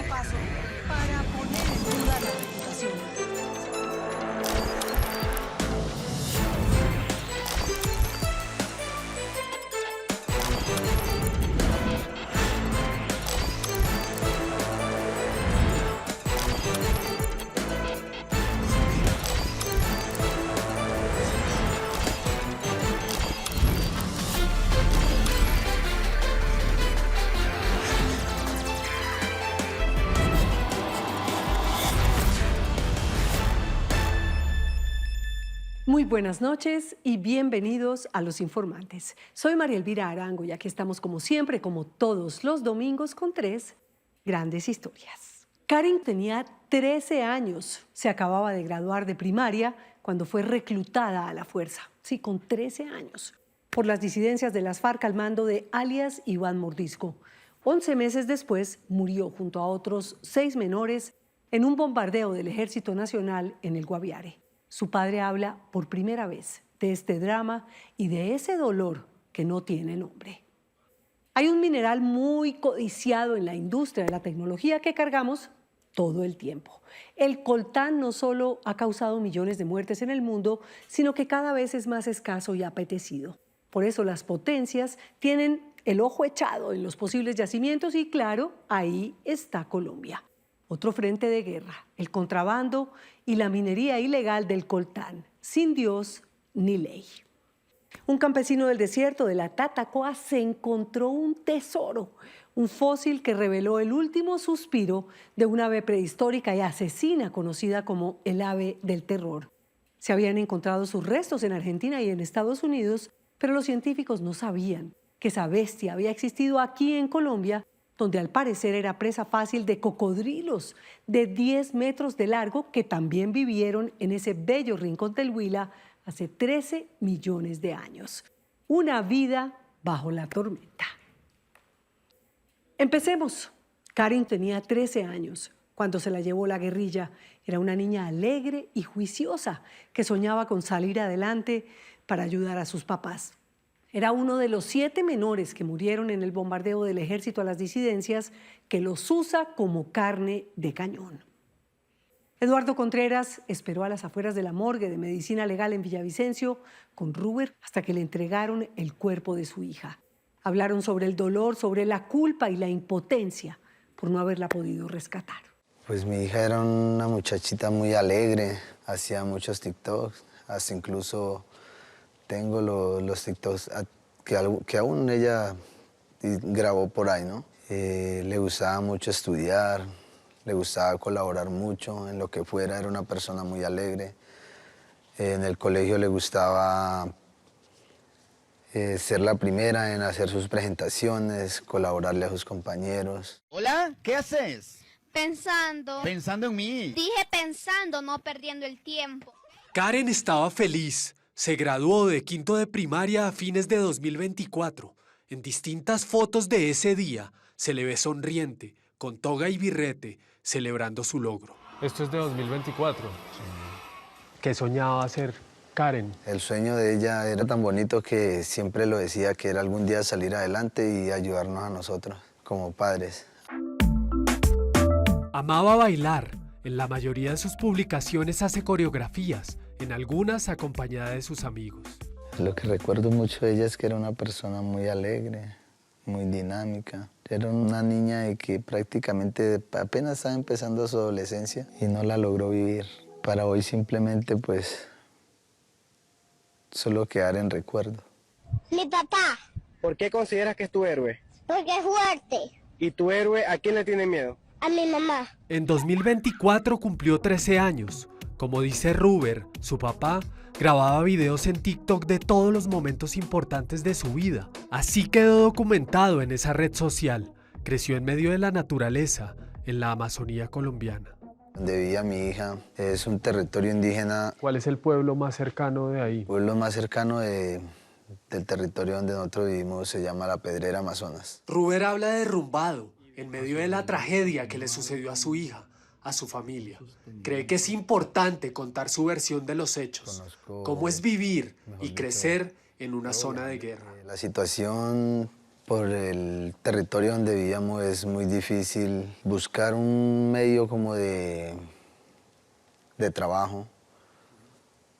de paso para poner en duda la reputación. Muy buenas noches y bienvenidos a Los Informantes. Soy María Elvira Arango y aquí estamos como siempre, como todos los domingos, con 3 grandes historias. Karen tenía 13 años, se acababa de graduar de primaria cuando fue reclutada a la fuerza, sí, con 13 años, por las disidencias de las FARC al mando de alias Iván Mordisco. 11 meses después murió junto a otros 6 menores en un bombardeo del Ejército Nacional en el Guaviare. Su padre habla por primera vez de este drama y de ese dolor que no tiene nombre. Hay un mineral muy codiciado en la industria de la tecnología que cargamos todo el tiempo. El coltán no solo ha causado millones de muertes en el mundo, sino que cada vez es más escaso y apetecido. Por eso las potencias tienen el ojo echado en los posibles yacimientos y claro, ahí está Colombia. Otro frente de guerra, el contrabando y la minería ilegal del coltán, sin Dios ni ley. Un campesino del desierto de la Tatacoa se encontró un tesoro, un fósil que reveló el último suspiro de una ave prehistórica y asesina conocida como el ave del terror. Se habían encontrado sus restos en Argentina y en Estados Unidos, pero los científicos no sabían que esa bestia había existido aquí en Colombia, donde al parecer era presa fácil de cocodrilos de 10 metros de largo que también vivieron en ese bello rincón del Huila hace 13 millones de años. Una vida bajo la tormenta. Empecemos. Karen tenía 13 años cuando se la llevó la guerrilla. Era una niña alegre y juiciosa que soñaba con salir adelante para ayudar a sus papás. Era uno de los 7 menores que murieron en el bombardeo del ejército a las disidencias que los usa como carne de cañón. Eduardo Contreras esperó a las afueras de la morgue de Medicina Legal en Villavicencio con Ruber hasta que le entregaron el cuerpo de su hija. Hablaron sobre el dolor, sobre la culpa y la impotencia por no haberla podido rescatar. Pues mi hija era una muchachita muy alegre, hacía muchos TikToks, hasta incluso tengo los TikToks que aún ella grabó por ahí, ¿no? Le gustaba mucho estudiar, le gustaba colaborar mucho en lo que fuera, era una persona muy alegre. En el colegio le gustaba ser la primera en hacer sus presentaciones, colaborarle a sus compañeros. Hola, ¿qué haces? Pensando. Pensando en mí. Dije pensando, no perdiendo el tiempo. Karen estaba feliz. Se graduó de quinto de primaria a fines de 2024. En distintas fotos de ese día se le ve sonriente, con toga y birrete, celebrando su logro. Esto es de 2024. ¿Qué soñaba hacer Karen? El sueño de ella era tan bonito que siempre lo decía, que era algún día salir adelante y ayudarnos a nosotros como padres. Amaba bailar. En la mayoría de sus publicaciones hace coreografías, en algunas acompañada de sus amigos. Lo que recuerdo mucho de ella es que era una persona muy alegre, muy dinámica. Era una niña de que prácticamente apenas estaba empezando su adolescencia y no la logró vivir. Para hoy simplemente pues solo quedar en recuerdo. Mi papá, ¿Por qué consideras que es tu héroe? porque es fuerte. ¿Y tu héroe a quién le tiene miedo? A mi mamá. En 2024 cumplió 13 años. Como dice Ruber, su papá, grababa videos en TikTok de todos los momentos importantes de su vida. Así quedó documentado en esa red social. Creció en medio de la naturaleza, en la Amazonía colombiana. Donde vivía mi hija es un territorio indígena. ¿Cuál es el pueblo más cercano de ahí? El pueblo más cercano del territorio donde nosotros vivimos se llama La Pedrera, Amazonas. Ruber habla de derrumbado, en medio de la tragedia que le sucedió a su hija, a su familia. Cree que es importante contar su versión de los hechos, cómo es vivir y crecer en una zona de guerra. La situación Por el territorio donde vivíamos es muy difícil buscar un medio como de trabajo,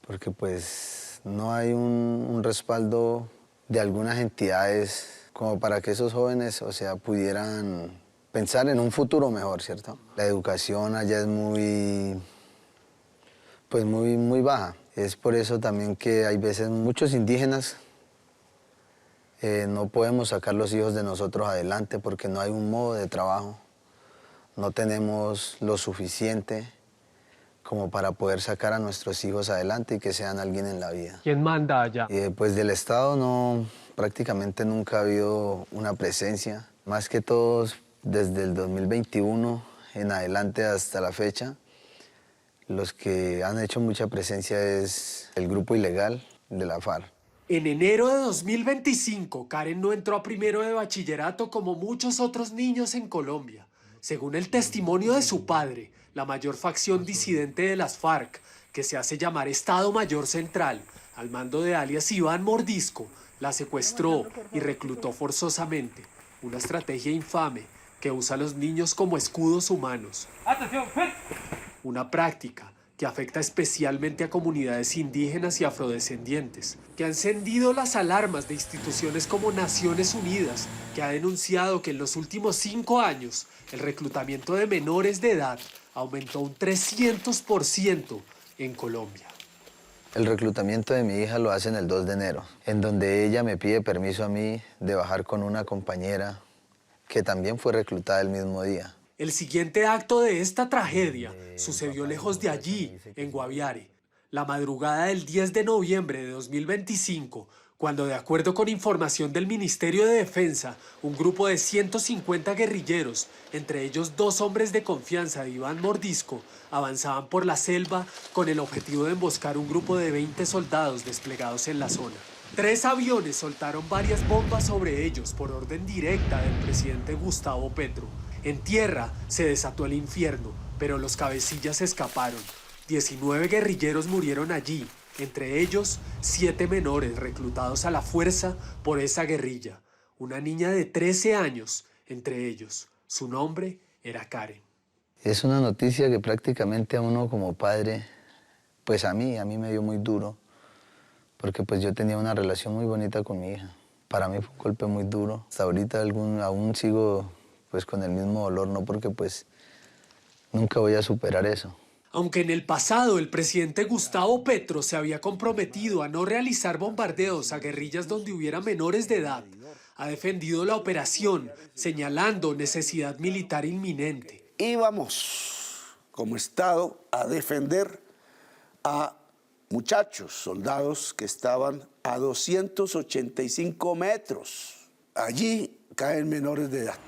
porque pues no hay un respaldo de algunas entidades como para que esos jóvenes, o sea, pudieran pensar en un futuro mejor, ¿cierto? La educación allá es muy baja. Es por eso también que hay veces muchos indígenas no podemos sacar los hijos de nosotros adelante porque no hay un modo de trabajo. No tenemos lo suficiente como para poder sacar a nuestros hijos adelante y que sean alguien en la vida. ¿Quién manda allá? Pues del Estado no, prácticamente nunca ha habido una presencia. Más que todos, desde el 2021 en adelante hasta la fecha, los que han hecho mucha presencia es el grupo ilegal de la FARC. En enero de 2025, Karen no entró a primero de bachillerato como muchos otros niños en Colombia. Según el testimonio de su padre, la mayor facción disidente de las FARC, que se hace llamar Estado Mayor Central, al mando de alias Iván Mordisco, la secuestró y reclutó forzosamente. Una estrategia infame que usa a los niños como escudos humanos. Una práctica que afecta especialmente a comunidades indígenas y afrodescendientes, que ha encendido las alarmas de instituciones como Naciones Unidas, que ha denunciado que en los últimos 5 años el reclutamiento de menores de edad aumentó un 300% en Colombia. El reclutamiento de mi hija lo hacen el 2 de enero, en donde ella me pide permiso a mí de bajar con una compañera que también fue reclutada el mismo día. El siguiente acto de esta tragedia sucedió lejos de allí, en Guaviare, la madrugada del 10 de noviembre de 2025, cuando, de acuerdo con información del Ministerio de Defensa, un grupo de 150 guerrilleros, entre ellos 2 hombres de confianza de Iván Mordisco, avanzaban por la selva con el objetivo de emboscar un grupo de 20 soldados desplegados en la zona. 3 aviones soltaron varias bombas sobre ellos por orden directa del presidente Gustavo Petro. En tierra se desató el infierno, pero los cabecillas escaparon. 19 guerrilleros murieron allí, entre ellos 7 menores reclutados a la fuerza por esa guerrilla. Una niña de 13 años, entre ellos. Su nombre era Karen. Es una noticia que prácticamente a uno como padre, pues a mí me dio muy duro, porque pues yo tenía una relación muy bonita con mi hija. Para mí fue un golpe muy duro. Hasta ahorita aún sigo pues con el mismo dolor, no porque pues nunca voy a superar eso. Aunque en el pasado el presidente Gustavo Petro se había comprometido a no realizar bombardeos a guerrillas donde hubiera menores de edad, ha defendido la operación, señalando necesidad militar inminente. Íbamos como Estado a defender a muchachos, soldados que estaban a 285 metros. Allí caen menores de edad.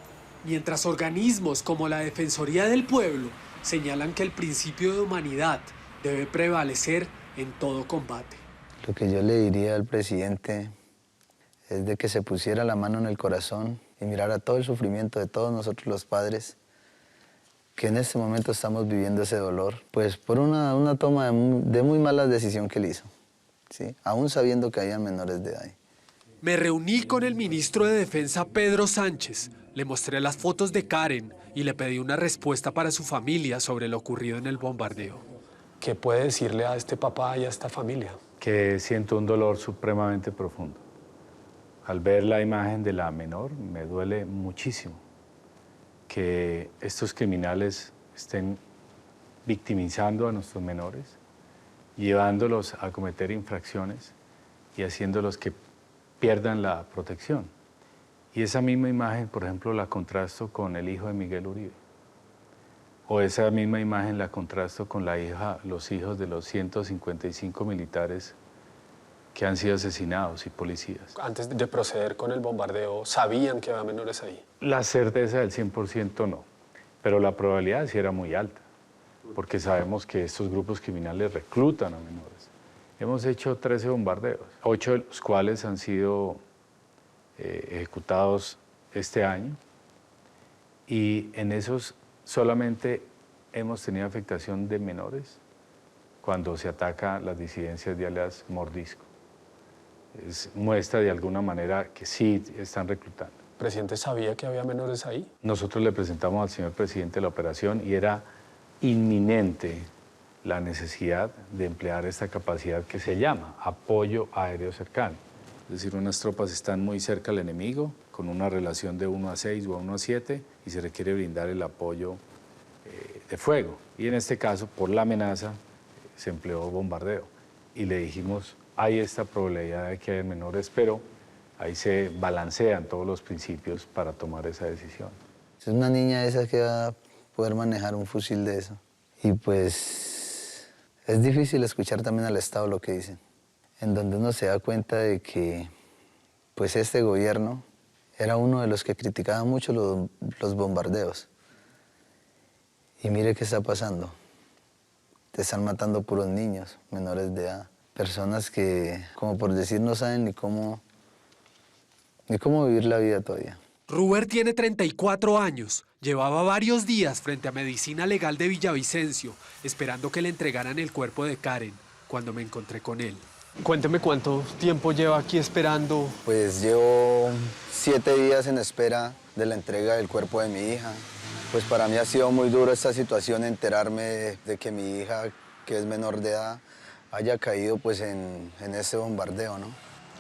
Mientras organismos como la Defensoría del Pueblo señalan que el principio de humanidad debe prevalecer en todo combate. Lo que yo le diría al presidente es de que se pusiera la mano en el corazón y mirara todo el sufrimiento de todos nosotros los padres, que en este momento estamos viviendo ese dolor, pues por una toma de muy mala decisión que él hizo, ¿sí? Aún sabiendo que había menores de edad. Me reuní con el ministro de Defensa Pedro Sánchez, le mostré las fotos de Karen y le pedí una respuesta para su familia sobre lo ocurrido en el bombardeo. ¿Qué puede decirle a este papá y a esta familia? Que siento un dolor supremamente profundo. Al ver la imagen de la menor, me duele muchísimo que estos criminales estén victimizando a nuestros menores, llevándolos a cometer infracciones y haciéndolos que pierdan la protección. Y esa misma imagen, por ejemplo, la contrasto con el hijo de Miguel Uribe. O esa misma imagen la contrasto con los hijos de los 155 militares que han sido asesinados y policías. Antes de proceder con el bombardeo, ¿sabían que había menores ahí? La certeza del 100% no, pero la probabilidad sí era muy alta, porque sabemos que estos grupos criminales reclutan a menores. Hemos hecho 13 bombardeos, 8 de los cuales han sido ejecutados este año, y en esos solamente hemos tenido afectación de menores cuando se ataca las disidencias de alias Mordisco. Muestra de alguna manera que sí están reclutando. ¿Presidente sabía que había menores ahí? Nosotros le presentamos al señor presidente la operación y era inminente la necesidad de emplear esta capacidad que se llama apoyo aéreo cercano. Es decir, unas tropas están muy cerca al enemigo, con una relación de 1-6 o 1-7, y se requiere brindar el apoyo de fuego. Y en este caso, por la amenaza, se empleó bombardeo. Y le dijimos, hay esta probabilidad de que haya menores, pero ahí se balancean todos los principios para tomar esa decisión. Es una niña esa que va a poder manejar un fusil de eso. Y pues es difícil escuchar también al Estado lo que dicen, en donde uno se da cuenta de que pues este gobierno era uno de los que criticaba mucho los bombardeos. Y mire qué está pasando. Te están matando puros niños, menores de edad. Personas que, como por decir, no saben ni cómo vivir la vida todavía. Ruber tiene 34 años. Llevaba varios días frente a Medicina Legal de Villavicencio, esperando que le entregaran el cuerpo de Karen, cuando me encontré con él. Cuénteme cuánto tiempo lleva aquí esperando. Pues llevo 7 días en espera de la entrega del cuerpo de mi hija. Pues para mí ha sido muy duro esta situación, enterarme de que mi hija, que es menor de edad, haya caído pues en ese bombardeo, ¿no?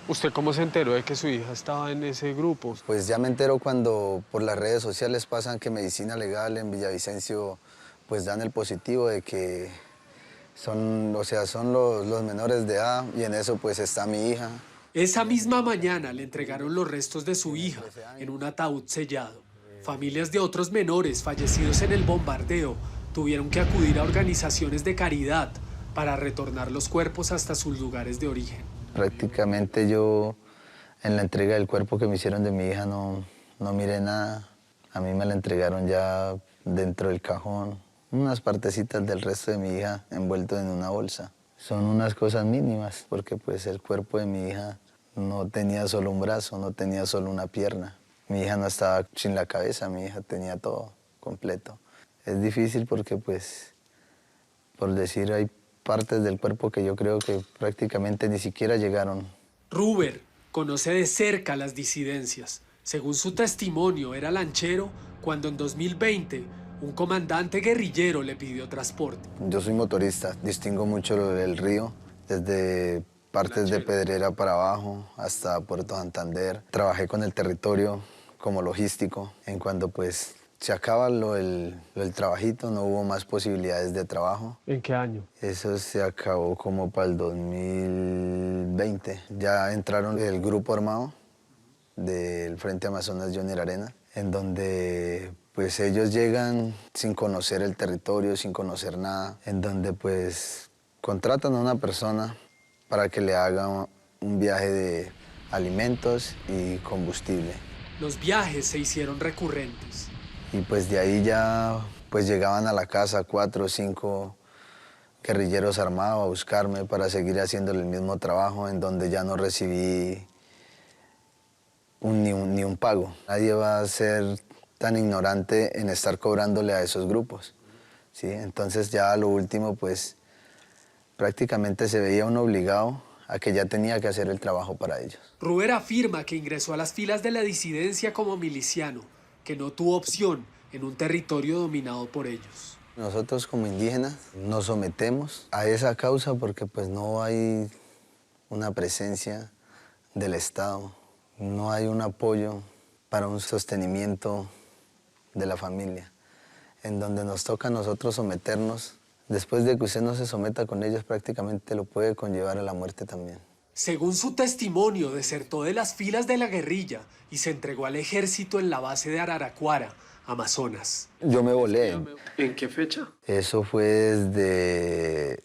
¿Usted cómo se enteró de que su hija estaba en ese grupo? Pues ya me entero cuando por las redes sociales pasan que Medicina Legal en Villavicencio pues dan el positivo de que son los menores de edad, y en eso pues está mi hija. Esa misma mañana le entregaron los restos de su hija en un ataúd sellado. Familias de otros menores fallecidos en el bombardeo tuvieron que acudir a organizaciones de caridad para retornar los cuerpos hasta sus lugares de origen. Prácticamente yo en la entrega del cuerpo que me hicieron de mi hija no miré nada. A mí me la entregaron ya dentro del cajón, unas partecitas del resto de mi hija envuelto en una bolsa. Son unas cosas mínimas, porque pues el cuerpo de mi hija no tenía solo un brazo, no tenía solo una pierna. Mi hija no estaba sin la cabeza, mi hija tenía todo completo. Es difícil porque pues, por decir, hay partes del cuerpo que yo creo que prácticamente ni siquiera llegaron. Ruber conoce de cerca las disidencias. Según su testimonio, era lanchero cuando en 2020 un comandante guerrillero le pidió transporte. Yo soy motorista, distingo mucho el río, desde partes de Pedrera para abajo hasta Puerto Santander. Trabajé con el territorio como logístico. En cuando pues se acaba el trabajito, no hubo más posibilidades de trabajo. ¿En qué año? Eso se acabó como para el 2020. Ya entraron el grupo armado del Frente Amazonas Johnny Arena, en donde pues ellos llegan sin conocer el territorio, sin conocer nada, en donde pues contratan a una persona para que le haga un viaje de alimentos y combustible. Los viajes se hicieron recurrentes. Y pues de ahí ya pues llegaban a la casa 4 o 5 guerrilleros armados a buscarme para seguir haciendo el mismo trabajo, en donde ya no recibí ni un pago. Nadie va a ser tan ignorante en estar cobrándole a esos grupos, ¿sí? Entonces ya a lo último pues prácticamente se veía uno obligado a que ya tenía que hacer el trabajo para ellos. Ruber afirma que ingresó a las filas de la disidencia como miliciano, que no tuvo opción en un territorio dominado por ellos. Nosotros como indígenas nos sometemos a esa causa porque pues no hay una presencia del Estado, no hay un apoyo para un sostenimiento de la familia, en donde nos toca a nosotros someternos. Después de que usted no se someta con ellos, prácticamente lo puede conllevar a la muerte también. Según su testimonio, desertó de las filas de la guerrilla y se entregó al ejército en la base de Araraquara, Amazonas. Yo me volé. ¿En qué fecha? Eso fue desde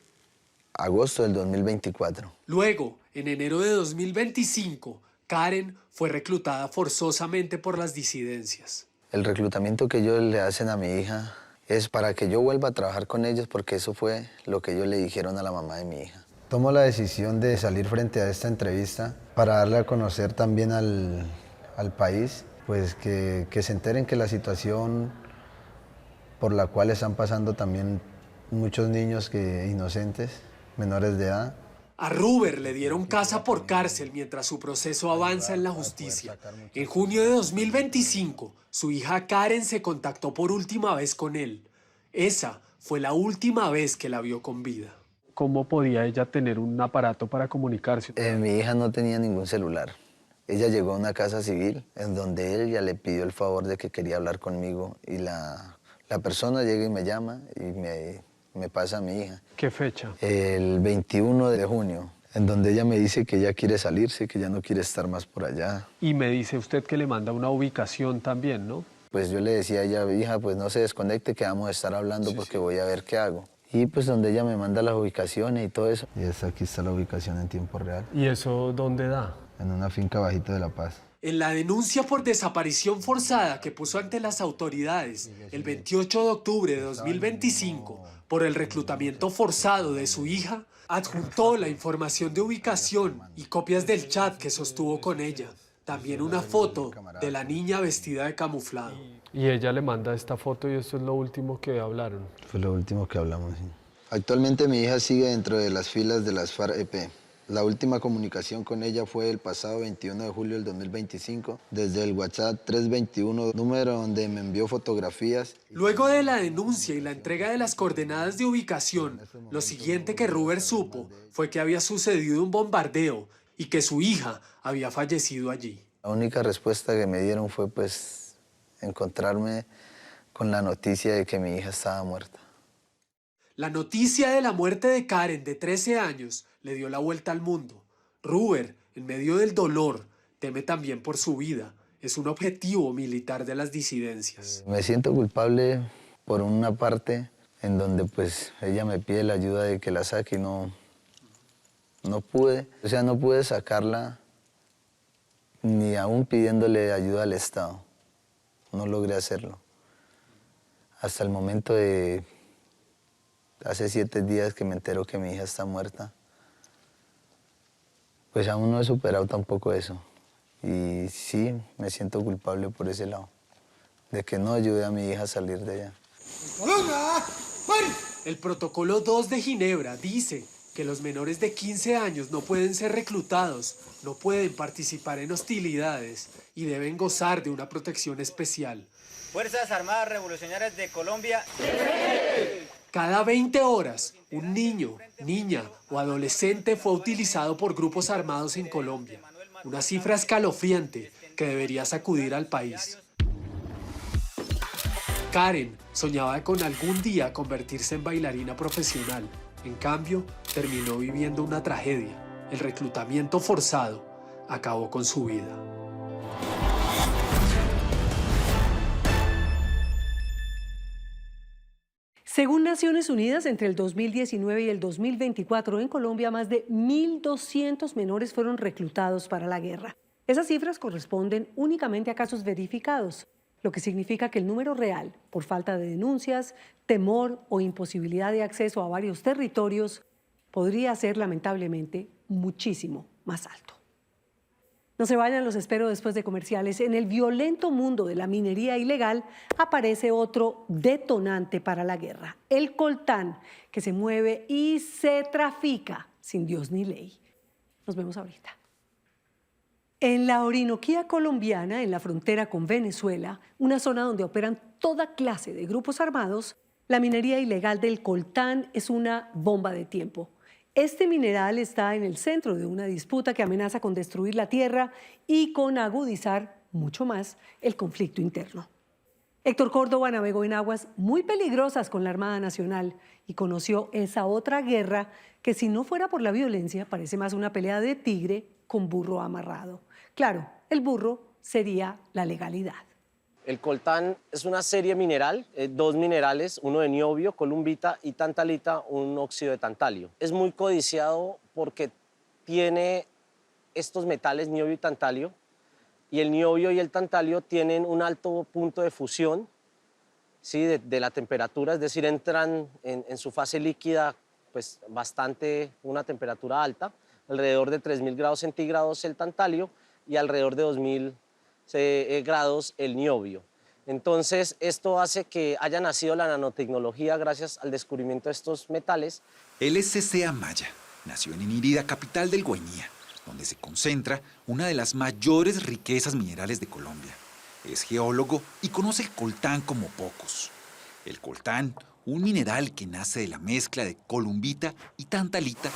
agosto del 2024. Luego, en enero de 2025, Karen fue reclutada forzosamente por las disidencias. El reclutamiento que ellos le hacen a mi hija es para que yo vuelva a trabajar con ellos, porque eso fue lo que ellos le dijeron a la mamá de mi hija. Tomo la decisión de salir frente a esta entrevista para darle a conocer también al país, pues que se enteren que la situación por la cual están pasando también muchos niños inocentes, menores de edad, A Ruber le dieron casa por cárcel mientras su proceso avanza en la justicia. En junio de 2025, su hija Karen se contactó por última vez con él. Esa fue la última vez que la vio con vida. ¿Cómo podía ella tener un aparato para comunicarse? Mi hija no tenía ningún celular. Ella llegó a una casa civil en donde él ya le pidió el favor de que quería hablar conmigo y la persona llega y me llama y me pasa a mi hija. ¿Qué fecha? El 21 de junio, en donde ella me dice que ella quiere salirse, que ya no quiere estar más por allá. Y me dice usted que le manda una ubicación también, ¿no? Pues yo le decía a ella, hija, pues no se desconecte, que vamos a estar hablando porque voy a ver qué hago. Y pues donde ella me manda las ubicaciones y todo eso. Y aquí está la ubicación en tiempo real. ¿Y eso dónde da? En una finca bajito de La Paz. En la denuncia por desaparición forzada que puso ante las autoridades el 28 de octubre de 2025 por el reclutamiento forzado de su hija, adjuntó la información de ubicación y copias del chat que sostuvo con ella. También una foto de la niña vestida de camuflado. Y ella le manda esta foto y esto es lo último que hablaron. Fue lo último que hablamos, sí. Actualmente mi hija sigue dentro de las filas de las FARC-EP. La última comunicación con ella fue el pasado 21 de julio del 2025, desde el WhatsApp 321, número donde me envió fotografías. Luego de la denuncia y la entrega de las coordenadas de ubicación, lo siguiente que Ruber supo fue que había sucedido un bombardeo y que su hija había fallecido allí. La única respuesta que me dieron fue pues encontrarme con la noticia de que mi hija estaba muerta. La noticia de la muerte de Karen, de 13 años, le dio la vuelta al mundo. Ruber, en medio del dolor, teme también por su vida. Es un objetivo militar de las disidencias. Me siento culpable por una parte en donde pues ella me pide la ayuda de que la saque y no pude. O sea, no pude sacarla ni aún pidiéndole ayuda al Estado. No logré hacerlo. Hasta el momento de hace 7 días que me entero que mi hija está muerta, pues aún no he superado tampoco eso. Y sí, me siento culpable por ese lado, de que no ayudé a mi hija a salir de allá. El protocolo 2 de Ginebra dice que los menores de 15 años no pueden ser reclutados, no pueden participar en hostilidades y deben gozar de una protección especial. Fuerzas Armadas Revolucionarias de Colombia. Cada 20 horas, un niño, niña o adolescente fue utilizado por grupos armados en Colombia. Una cifra escalofriante que debería sacudir al país. Karen soñaba con algún día convertirse en bailarina profesional. En cambio, terminó viviendo una tragedia. El reclutamiento forzado acabó con su vida. Según Naciones Unidas, entre el 2019 y el 2024 en Colombia, más de 1.200 menores fueron reclutados para la guerra. Esas cifras corresponden únicamente a casos verificados, lo que significa que el número real, por falta de denuncias, temor o imposibilidad de acceso a varios territorios, podría ser lamentablemente muchísimo más alto. No se vayan, los espero después de comerciales. En el violento mundo de la minería ilegal aparece otro detonante para la guerra, el coltán, que se mueve y se trafica sin Dios ni ley. Nos vemos ahorita. En la Orinoquía colombiana, en la frontera con Venezuela, una zona donde operan toda clase de grupos armados, la minería ilegal del coltán es una bomba de tiempo. Este mineral está en el centro de una disputa que amenaza con destruir la tierra y con agudizar mucho más el conflicto interno. Héctor Córdoba navegó en aguas muy peligrosas con la Armada Nacional y conoció esa otra guerra que, si no fuera por la violencia, parece más una pelea de tigre con burro amarrado. Claro, el burro sería la legalidad. El coltán es una serie mineral, 2 minerales, uno de niobio, columbita y tantalita, un óxido de tantalio. Es muy codiciado porque tiene estos metales, niobio y tantalio, y el niobio y el tantalio tienen un alto punto de fusión, ¿sí? de la temperatura, es decir, entran en su fase líquida pues, bastante, una temperatura alta, alrededor de 3.000 grados centígrados el tantalio y alrededor de 2.000 grados el niobio. Entonces, esto hace que haya nacido la nanotecnología gracias al descubrimiento de estos metales. El SC Amaya, nació en Inírida, capital del Guainía, donde se concentra una de las mayores riquezas minerales de Colombia. Es geólogo y conoce el coltán como pocos. El coltán, un mineral que nace de la mezcla de columbita y tantalita,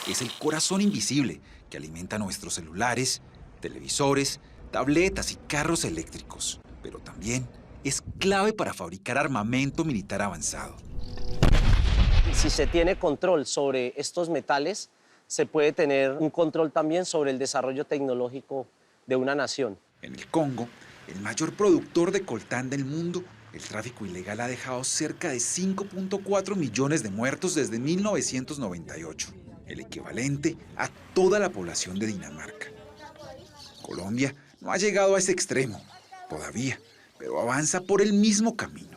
es el corazón invisible que alimenta nuestros celulares, televisores, tabletas y carros eléctricos, pero también es clave para fabricar armamento militar avanzado. Si se tiene control sobre estos metales, se puede tener un control también sobre el desarrollo tecnológico de una nación. En el Congo, el mayor productor de coltán del mundo, el tráfico ilegal ha dejado cerca de 5.4 millones de muertos desde 1998, el equivalente a toda la población de Dinamarca. Colombia no ha llegado a ese extremo, todavía, pero avanza por el mismo camino.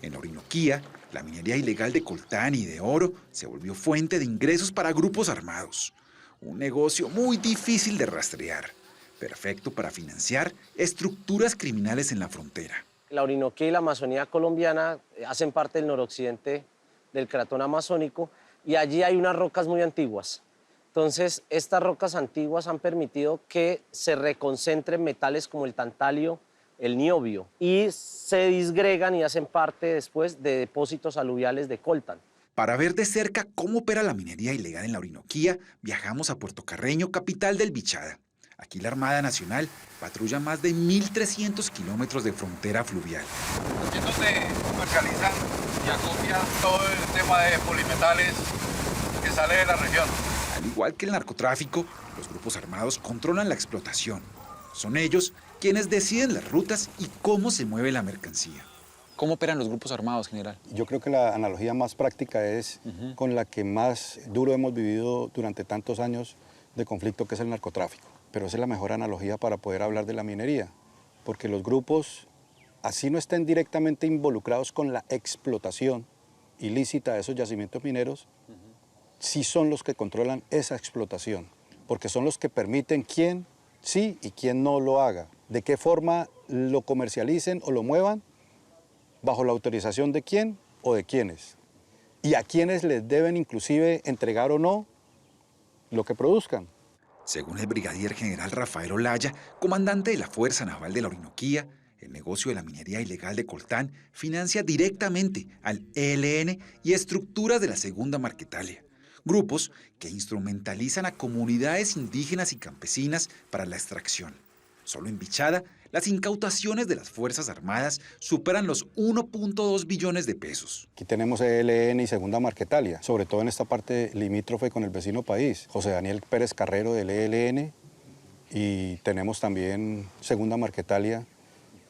En la Orinoquía, la minería ilegal de coltán y de oro se volvió fuente de ingresos para grupos armados. Un negocio muy difícil de rastrear, perfecto para financiar estructuras criminales en la frontera. La Orinoquía y la Amazonía colombiana hacen parte del noroccidente del cratón amazónico y allí hay unas rocas muy antiguas. Entonces, estas rocas antiguas han permitido que se reconcentren metales como el tantalio, el niobio, y se disgregan y hacen parte después de depósitos aluviales de coltán. Para ver de cerca cómo opera la minería ilegal en la Orinoquía, viajamos a Puerto Carreño, capital del Bichada. Aquí la Armada Nacional patrulla más de 1.300 kilómetros de frontera fluvial. Aquí es donde comercializan y acopian todo el tema de polimetales que sale de la región. Al igual que el narcotráfico, los grupos armados controlan la explotación. Son ellos quienes deciden las rutas y cómo se mueve la mercancía. ¿Cómo operan los grupos armados, general? Yo creo que la analogía más práctica es con la que más duro hemos vivido durante tantos años de conflicto, que es el narcotráfico. Pero esa es la mejor analogía para poder hablar de la minería, porque los grupos, así no estén directamente involucrados con la explotación ilícita de esos yacimientos mineros, sí son los que controlan esa explotación, porque son los que permiten quién sí y quién no lo haga, de qué forma lo comercialicen o lo muevan, bajo la autorización de quién o de quiénes, y a quiénes les deben inclusive entregar o no lo que produzcan. Según el brigadier general Rafael Olaya, comandante de la Fuerza Naval de la Orinoquía, el negocio de la minería ilegal de coltán financia directamente al ELN y estructuras de la Segunda Marquetalia, grupos que instrumentalizan a comunidades indígenas y campesinas para la extracción. Solo en Bichada, las incautaciones de las Fuerzas Armadas superan los 1.2 billones de pesos. Aquí tenemos ELN y Segunda Marquetalia, sobre todo en esta parte limítrofe con el vecino país. José Daniel Pérez Carrero del ELN, y tenemos también Segunda Marquetalia,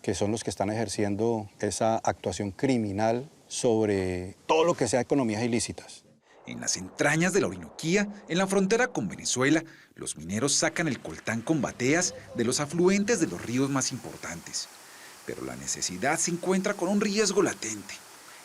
que son los que están ejerciendo esa actuación criminal sobre todo lo que sea economías ilícitas. En las entrañas de la Orinoquía, en la frontera con Venezuela, los mineros sacan el coltán con bateas de los afluentes de los ríos más importantes. Pero la necesidad se encuentra con un riesgo latente.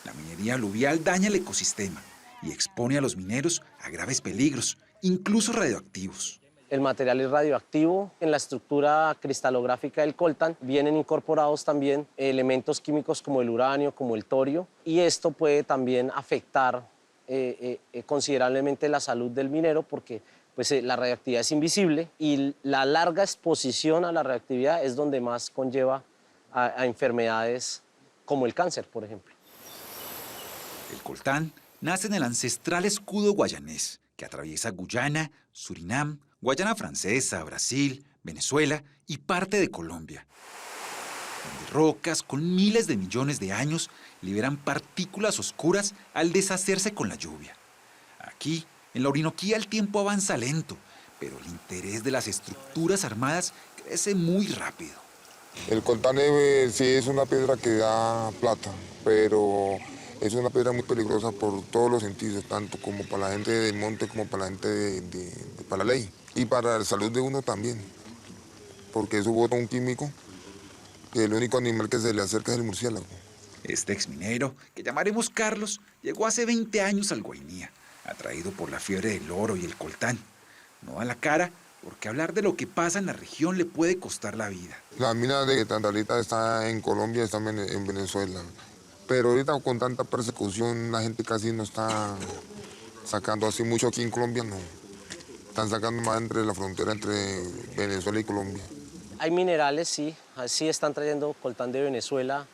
La minería aluvial daña el ecosistema y expone a los mineros a graves peligros, incluso radioactivos. El material es radioactivo. En la estructura cristalográfica del coltán vienen incorporados también elementos químicos como el uranio, como el torio, y esto puede también afectar considerablemente la salud del minero porque pues, la radioactividad es invisible y la larga exposición a la radioactividad es donde más conlleva a enfermedades como el cáncer, por ejemplo. El coltán nace en el ancestral escudo guayanés que atraviesa Guyana, Surinam, Guayana Francesa, Brasil, Venezuela y parte de Colombia, donde rocas con miles de millones de años liberan partículas oscuras al deshacerse con la lluvia. Aquí, en la Orinoquía, el tiempo avanza lento, pero el interés de las estructuras armadas crece muy rápido. El coltán sí es una piedra que da plata, pero es una piedra muy peligrosa por todos los sentidos, tanto como para la gente del monte como para la gente para la ley. Y para la salud de uno también, porque eso bota un químico que el único animal que se le acerca es el murciélago. Este exminero, que llamaremos Carlos, llegó hace 20 años al Guainía, atraído por la fiebre del oro y el coltán. No da la cara porque hablar de lo que pasa en la región le puede costar la vida. La mina de Tantalita está en Colombia, está en Venezuela. Pero ahorita con tanta persecución la gente casi no está sacando así mucho aquí en Colombia, no. Están sacando más entre la frontera entre Venezuela y Colombia. Hay minerales, sí están trayendo coltán de Venezuela,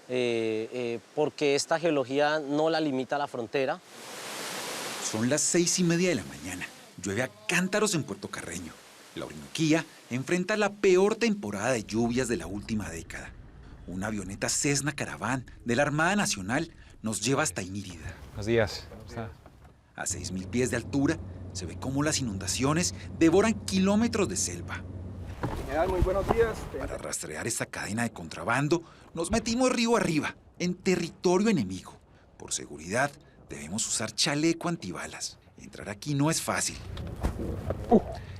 porque esta geología no la limita a la frontera. Son las 6:30 de la mañana. Llueve a cántaros en Puerto Carreño. La Orinoquía enfrenta la peor temporada de lluvias de la última década. Una avioneta Cessna Caravan de la Armada Nacional nos lleva hasta Inírida. Buenos días. A 6.000 pies de altura, se ve cómo las inundaciones devoran kilómetros de selva. General, muy buenos días. Para rastrear esta cadena de contrabando, nos metimos río arriba, en territorio enemigo. Por seguridad, debemos usar chaleco antibalas. Entrar aquí no es fácil.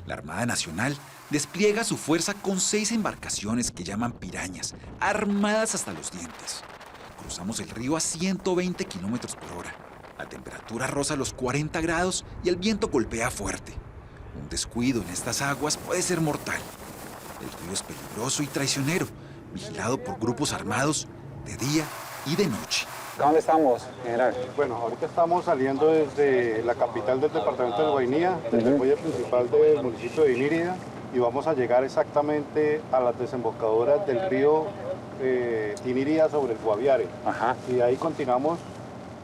La Armada Nacional despliega su fuerza con 6 embarcaciones que llaman pirañas, armadas hasta los dientes. Cruzamos el río a 120 kilómetros por hora. La temperatura roza los 40 grados y el viento golpea fuerte. Un descuido en estas aguas puede ser mortal. El río es peligroso y traicionero, vigilado por grupos armados de día y de noche. ¿Dónde estamos, general? Bueno, ahorita estamos saliendo desde la capital del departamento del Guainía, desde el muelle principal del municipio de Inírida, y vamos a llegar exactamente a las desembocaduras del río Inírida sobre el Guaviare. Y de ahí continuamos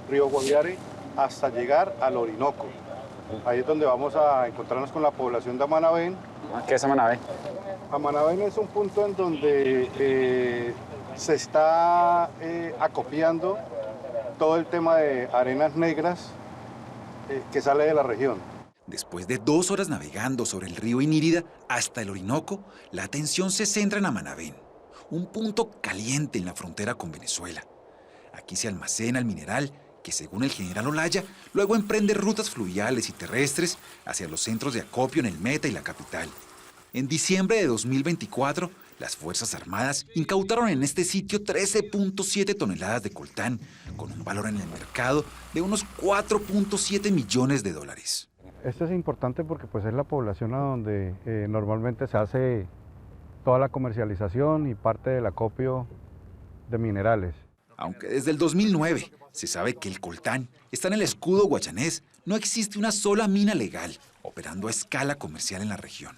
río Guaviare hasta llegar al Orinoco. Ahí es donde vamos a encontrarnos con la población de Amanabén. ¿Qué es Amanabén? Amanabén es un punto en donde se está acopiando todo el tema de arenas negras que sale de la región. Después de 2 horas navegando sobre el río Inírida hasta el Orinoco, la atención se centra en Amanabén, un punto caliente en la frontera con Venezuela. Aquí se almacena el mineral que, según el general Olaya, luego emprende rutas fluviales y terrestres hacia los centros de acopio en el Meta y la capital. En diciembre de 2024, las Fuerzas Armadas incautaron en este sitio 13.7 toneladas de coltán, con un valor en el mercado de unos 4.7 millones de dólares. Esto es importante porque pues, es la población a donde normalmente se hace toda la comercialización y parte del acopio de minerales. Aunque desde el 2009 se sabe que el coltán está en el escudo guayanés, no existe una sola mina legal operando a escala comercial en la región.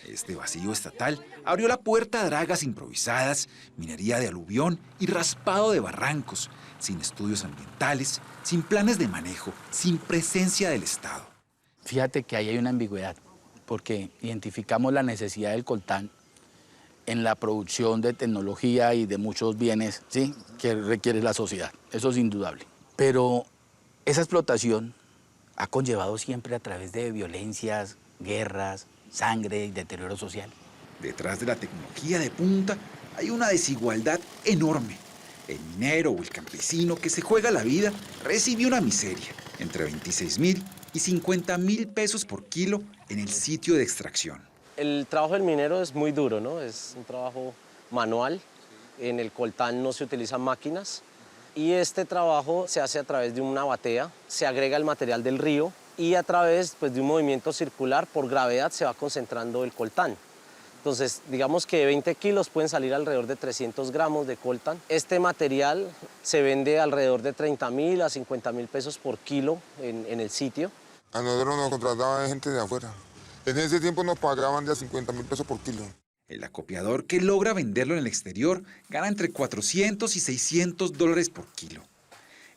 Este vacío estatal abrió la puerta a dragas improvisadas, minería de aluvión y raspado de barrancos, sin estudios ambientales, sin planes de manejo, sin presencia del Estado. Fíjate que ahí hay una ambigüedad, porque identificamos la necesidad del coltán en la producción de tecnología y de muchos bienes, ¿sí?, que requiere la sociedad. Eso es indudable. Pero esa explotación ha conllevado siempre a través de violencias, guerras, sangre y deterioro social. Detrás de la tecnología de punta hay una desigualdad enorme. El minero o el campesino que se juega la vida recibe una miseria, entre 26.000 y 50.000 pesos por kilo en el sitio de extracción. El trabajo del minero es muy duro, ¿no? Es un trabajo manual. En el coltán no se utilizan máquinas y este trabajo se hace a través de una batea, se agrega el material del río y a través de un movimiento circular por gravedad se va concentrando el coltán. Entonces, digamos que de 20 kilos pueden salir alrededor de 300 gramos de coltán. Este material se vende alrededor de 30.000 a 50.000 pesos por kilo en el sitio. A nosotros nos contrataban gente de afuera. En ese tiempo nos pagaban de a 50.000 pesos por kilo. El acopiador que logra venderlo en el exterior gana entre 400 y 600 dólares por kilo.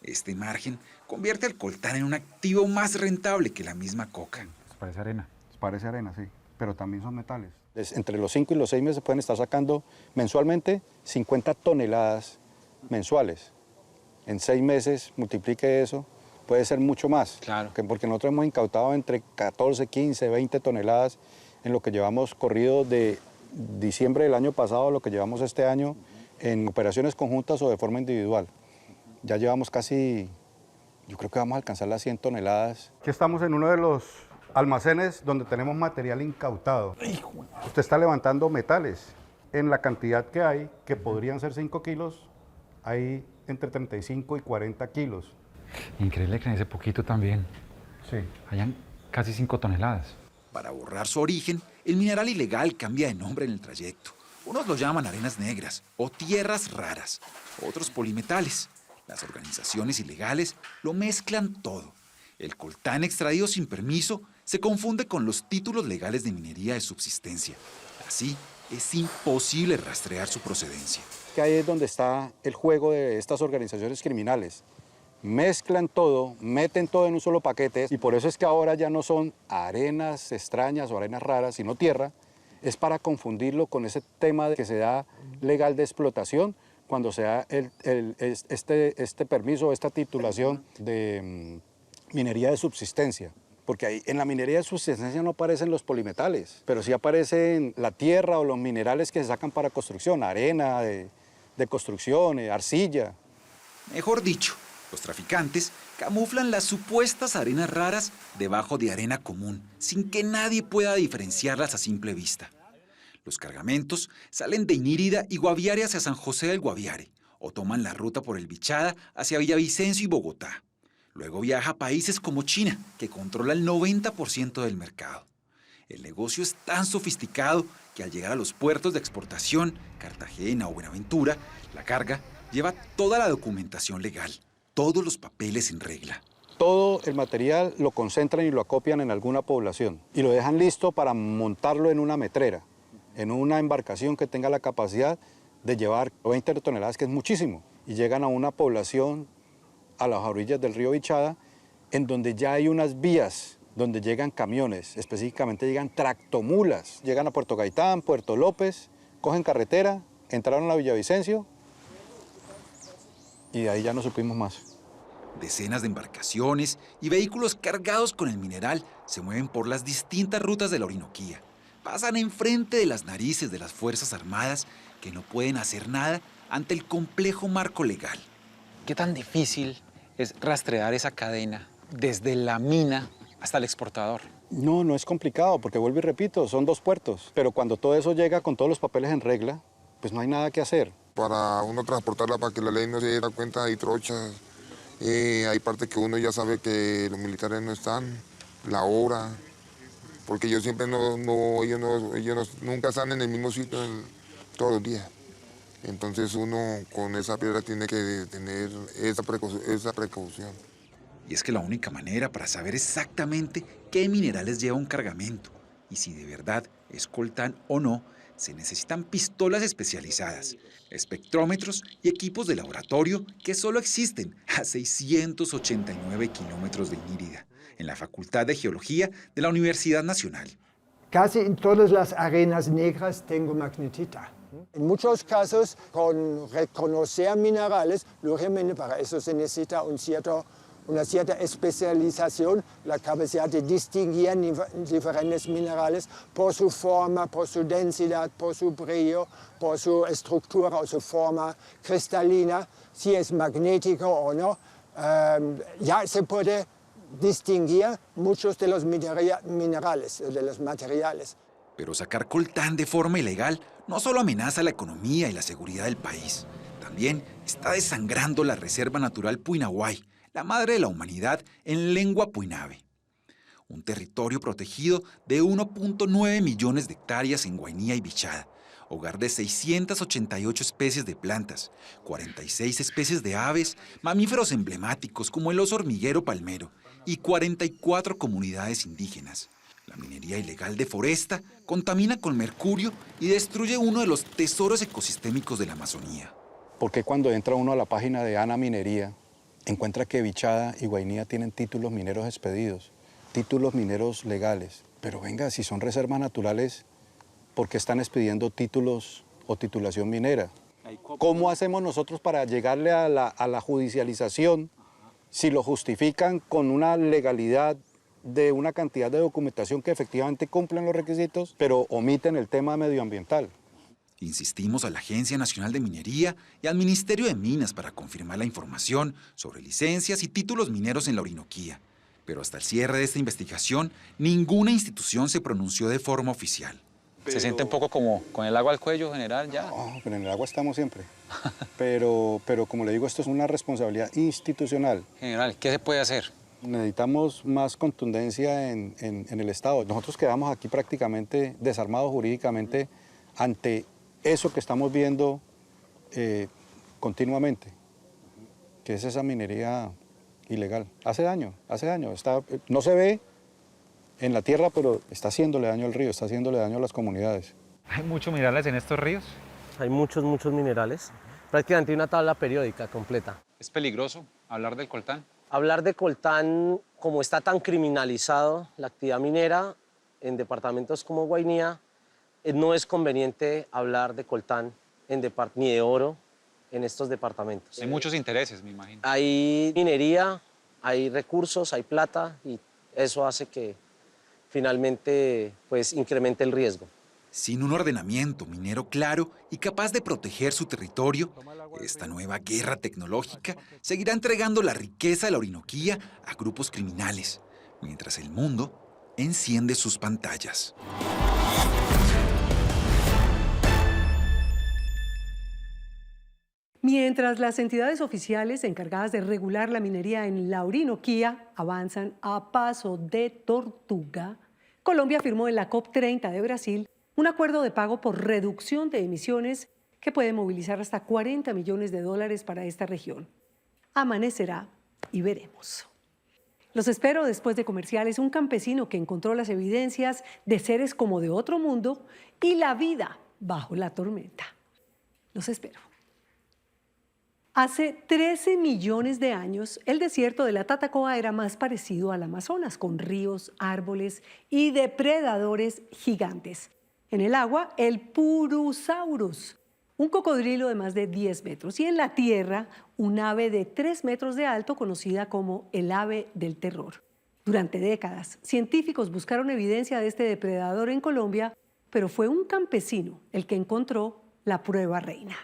Este margen convierte al coltán en un activo más rentable que la misma coca. Parece arena, sí, pero también son metales. Entre los 5 y los 6 meses pueden estar sacando mensualmente 50 toneladas mensuales. En 6 meses, multiplique eso, puede ser mucho más. Claro. Porque nosotros hemos incautado entre 14, 15, 20 toneladas en lo que llevamos corrido de diciembre del año pasado a lo que llevamos este año en operaciones conjuntas o de forma individual. Ya llevamos casi, yo creo que vamos a alcanzar las 100 toneladas. Aquí estamos en uno de los almacenes donde tenemos material incautado. Usted está levantando metales. En la cantidad que hay, que podrían ser 5 kilos, hay entre 35 y 40 kilos. Increíble que en ese poquito también hayan casi 5 toneladas. Para borrar su origen, el mineral ilegal cambia de nombre en el trayecto. Unos lo llaman arenas negras o tierras raras, otros polimetales. Las organizaciones ilegales lo mezclan todo El coltán extraído sin permiso se confunde con los títulos legales de minería de subsistencia. Así, es imposible rastrear su procedencia. Que ahí es donde está el juego de estas organizaciones criminales. Mezclan todo, meten todo en un solo paquete y por eso es que ahora ya no son arenas extrañas o arenas raras, sino tierra. Es para confundirlo con ese tema que se da legal de explotación cuando se da este permiso, esta titulación de minería de subsistencia. Porque ahí, en la minería de subsistencia no aparecen los polimetales, pero sí aparecen la tierra o los minerales que se sacan para construcción, arena de construcción, arcilla. Mejor dicho, los traficantes camuflan las supuestas arenas raras debajo de arena común, sin que nadie pueda diferenciarlas a simple vista. Los cargamentos salen de Inírida y Guaviare hacia San José del Guaviare, o toman la ruta por el Bichada hacia Villavicencio y Bogotá. Luego viaja a países como China, que controla el 90% del mercado. El negocio es tan sofisticado que al llegar a los puertos de exportación, Cartagena o Buenaventura, la carga lleva toda la documentación legal, todos los papeles en regla. Todo el material lo concentran y lo acopian en alguna población y lo dejan listo para montarlo en una metrera, en una embarcación que tenga la capacidad de llevar 20 toneladas, que es muchísimo, y llegan a una población a las orillas del río Bichada, en donde ya hay unas vías donde llegan camiones, específicamente llegan tractomulas, llegan a Puerto Gaitán, Puerto López, cogen carretera, entraron a Villavicencio y de ahí ya no supimos más. Decenas de embarcaciones y vehículos cargados con el mineral se mueven por las distintas rutas de la Orinoquía. Pasan enfrente de las narices de las Fuerzas Armadas que no pueden hacer nada ante el complejo marco legal. ¿Qué tan difícil es rastrear esa cadena desde la mina hasta el exportador? No, no es complicado, porque vuelvo y repito, son 2 puertos. Pero cuando todo eso llega con todos los papeles en regla, pues no hay nada que hacer. Para uno transportarla, para que la ley no se diera cuenta, hay trochas, hay partes que uno ya sabe que los militares no están, la hora, porque ellos siempre ellos nunca están en el mismo sitio todos los días. Entonces uno con esa piedra tiene que tener esa precaución. Y es que la única manera para saber exactamente qué minerales lleva un cargamento y si de verdad es coltán o no, se necesitan pistolas especializadas, espectrómetros y equipos de laboratorio que solo existen a 689 kilómetros de Inírida, en la Facultad de Geología de la Universidad Nacional. Casi en todas las arenas negras tengo magnetita. En muchos casos, con reconocer minerales, lógicamente para eso se necesita una cierta especialización, la capacidad de distinguir diferentes minerales por su forma, por su densidad, por su brillo, por su estructura o su forma cristalina, si es magnético o no. Ya se puede distinguir muchos de los minerales, de los materiales. Pero sacar coltán de forma ilegal no solo amenaza la economía y la seguridad del país, también está desangrando la Reserva Natural Puinahuay, la madre de la humanidad en lengua puinabe. Un territorio protegido de 1.9 millones de hectáreas en Guainía y Bichada, hogar de 688 especies de plantas, 46 especies de aves, mamíferos emblemáticos como el oso hormiguero palmero y 44 comunidades indígenas. La minería ilegal deforesta, contamina con mercurio y destruye uno de los tesoros ecosistémicos de la Amazonía. Porque cuando entra uno a la página de ANA Minería, encuentra que Bichada y Guainía tienen títulos mineros expedidos, títulos mineros legales. Pero venga, si son reservas naturales, ¿por qué están expidiendo títulos o titulación minera? ¿Cómo hacemos nosotros para llegarle a la judicialización si lo justifican con una legalidad de una cantidad de documentación que efectivamente cumplen los requisitos, pero omiten el tema medioambiental? Insistimos a la Agencia Nacional de Minería y al Ministerio de Minas para confirmar la información sobre licencias y títulos mineros en la Orinoquía. Pero hasta el cierre de esta investigación, ninguna institución se pronunció de forma oficial. ¿Se siente un poco como con el agua al cuello, general, ya? No, pero en el agua estamos siempre. Pero como le digo, esto es una responsabilidad institucional. General, ¿qué se puede hacer? Necesitamos más contundencia en el Estado. Nosotros quedamos aquí prácticamente desarmados jurídicamente ante eso que estamos viendo continuamente, que es esa minería ilegal. Hace daño, no se ve en la tierra, pero está haciéndole daño al río, está haciéndole daño a las comunidades. ¿Hay muchos minerales en estos ríos? Hay muchos minerales. Prácticamente una tabla periódica completa. ¿Es peligroso hablar del coltán? Hablar de coltán, como está tan criminalizado la actividad minera en departamentos como Guainía, no es conveniente hablar de coltán ni de oro en estos departamentos. Hay muchos intereses, me imagino. Hay minería, hay recursos, hay plata y eso hace que finalmente pues, incremente el riesgo. Sin un ordenamiento minero claro y capaz de proteger su territorio, esta nueva guerra tecnológica seguirá entregando la riqueza de la Orinoquía a grupos criminales, mientras el mundo enciende sus pantallas. Mientras las entidades oficiales encargadas de regular la minería en la Orinoquía avanzan a paso de tortuga, Colombia firmó en la COP30 de Brasil un acuerdo de pago por reducción de emisiones que puede movilizar hasta $40 millones para esta región. Amanecerá y veremos. Los espero después de comerciales. Un campesino que encontró las evidencias de seres como de otro mundo y la vida bajo la tormenta. Los espero. Hace 13 millones de años, el desierto de la Tatacoa era más parecido al Amazonas, con ríos, árboles y depredadores gigantes. En el agua, el Purusaurus, un cocodrilo de más de 10 metros. Y en la tierra, un ave de 3 metros de alto conocida como el ave del terror. Durante décadas, científicos buscaron evidencia de este depredador en Colombia, pero fue un campesino el que encontró la prueba reina.